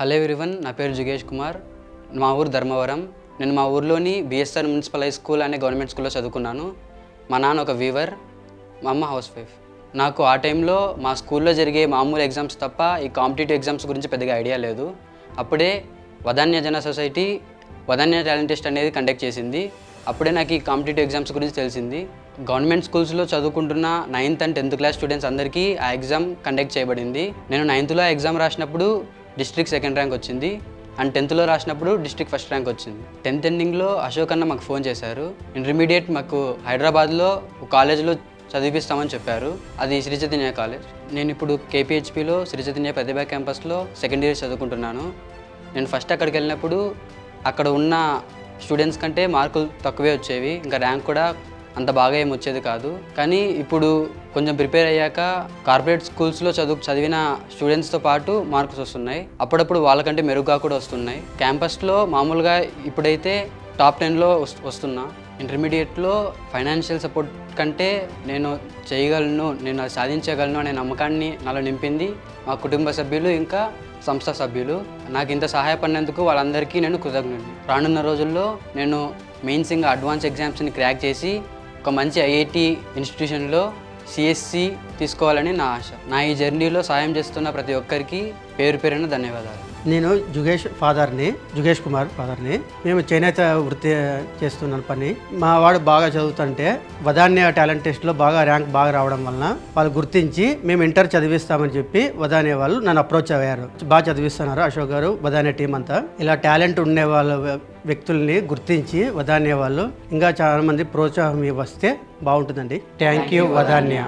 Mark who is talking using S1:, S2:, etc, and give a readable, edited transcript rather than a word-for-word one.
S1: Hello everyone, నా పేరు జుగేష్ కుమార్. మా ఊరు ధర్మవరం. నేను మా ఊర్లోని బిఎస్ఆర్ మున్సిపల్ హై స్కూల్ అనే గవర్నమెంట్ స్కూల్లో చదువుకున్నాను. మా నాన్న ఒక వీవర్, మా అమ్మ హౌస్ వైఫ్. నాకు ఆ టైంలో మా స్కూల్లో జరిగే మామూలు ఎగ్జామ్స్ తప్ప ఈ కాంపిటేటివ్ ఎగ్జామ్స్ గురించి పెద్దగా ఐడియా లేదు. అప్పుడే వదాన్య జన సొసైటీ వదాన్య టాలెంట్ టెస్ట్ అనేది కండక్ట్ చేసింది. అప్పుడే నాకు ఈ కాంపిటేటివ్ ఎగ్జామ్స్ గురించి తెలిసింది. గవర్నమెంట్ స్కూల్స్లో చదువుకుంటున్న 9th and 10th class students అందరికీ ఆ ఎగ్జామ్ కండక్ట్ చేయబడింది. నేను 9thలో ఎగ్జామ్ రాసినప్పుడు డిస్ట్రిక్ట్ 2nd ర్యాంక్ వచ్చింది అండ్ 10thలో రాసినప్పుడు డిస్ట్రిక్ట్ 1st ర్యాంక్ వచ్చింది. 10th ఎండింగ్లో అశోక్ అన్న మాకు ఫోన్ చేశారు. ఇంటర్మీడియట్ మాకు హైదరాబాద్లో ఒక కాలేజ్లో చదివిస్తామని చెప్పారు. అది శ్రీ చైతన్య కాలేజ్. నేను ఇప్పుడు కేపీహెచ్పిలో శ్రీ చైతన్య ప్రతిభా క్యాంపస్లో 2nd ఇయర్ చదువుకుంటున్నాను. నేను ఫస్ట్ అక్కడికి వెళ్ళినప్పుడు అక్కడ ఉన్న స్టూడెంట్స్ కంటే మార్కులు తక్కువే వచ్చేవి, ఇంకా ర్యాంక్ కూడా అంత బాగా ఏమి వచ్చేది కాదు. కానీ ఇప్పుడు కొంచెం ప్రిపేర్ అయ్యాక కార్పొరేట్ స్కూల్స్లో చదివిన స్టూడెంట్స్తో పాటు మార్క్స్ వస్తున్నాయి. అప్పుడప్పుడు వాళ్ళకంటే మెరుగ్గా కూడా వస్తున్నాయి. క్యాంపస్లో మామూలుగా ఇప్పుడైతే టాప్ 10లో వస్తున్నా. ఇంటర్మీడియట్లో ఫైనాన్షియల్ సపోర్ట్ కంటే నేను చేయగలను, నేను అది సాధించగలను అనే నమ్మకాన్ని నాలో నింపింది మా కుటుంబ సభ్యులు, ఇంకా సంస్థ సభ్యులు. నాకు ఇంత సహాయపడినందుకు వాళ్ళందరికీ నేను కృతజ్ఞుడిని. రానున్న రోజుల్లో నేను మెయిన్స్ ఇంకా అడ్వాన్స్ ఎగ్జామ్స్ని క్రాక్ చేసి ఒక మంచి ఐఐటి ఇన్స్టిట్యూషన్లో సిఎస్సి తీసుకోవాలని నా ఆశ. నా ఈ జర్నీలో సాయం చేస్తున్న ప్రతి ఒక్కరికి పేరు పేరున ధన్యవాదాలు.
S2: నేను జుగేష్ కుమార్ ఫాదర్ని. మేము చేనేత వృత్తి చేస్తున్నాను పని. మా వాడు బాగా చదువుతుంటే వదాన్య టాలెంట్ టెస్ట్లో ర్యాంక్ బాగా రావడం వలన వాళ్ళు గుర్తించి మేము ఇంటర్ చదివిస్తామని చెప్పి వదాన్య వాళ్ళు నన్ను అప్రోచ్ అయ్యారు. బాగా చదివిస్తున్నారు అశోక్ గారు, వదాన్య టీం అంతా. ఇలా టాలెంట్ ఉండే వాళ్ళ వ్యక్తుల్ని గుర్తించి వదాన్య వాళ్ళు ఇంకా చాలా మంది ప్రోత్సాహం వస్తే బాగుంటుందండి. Thank you వదాన్య.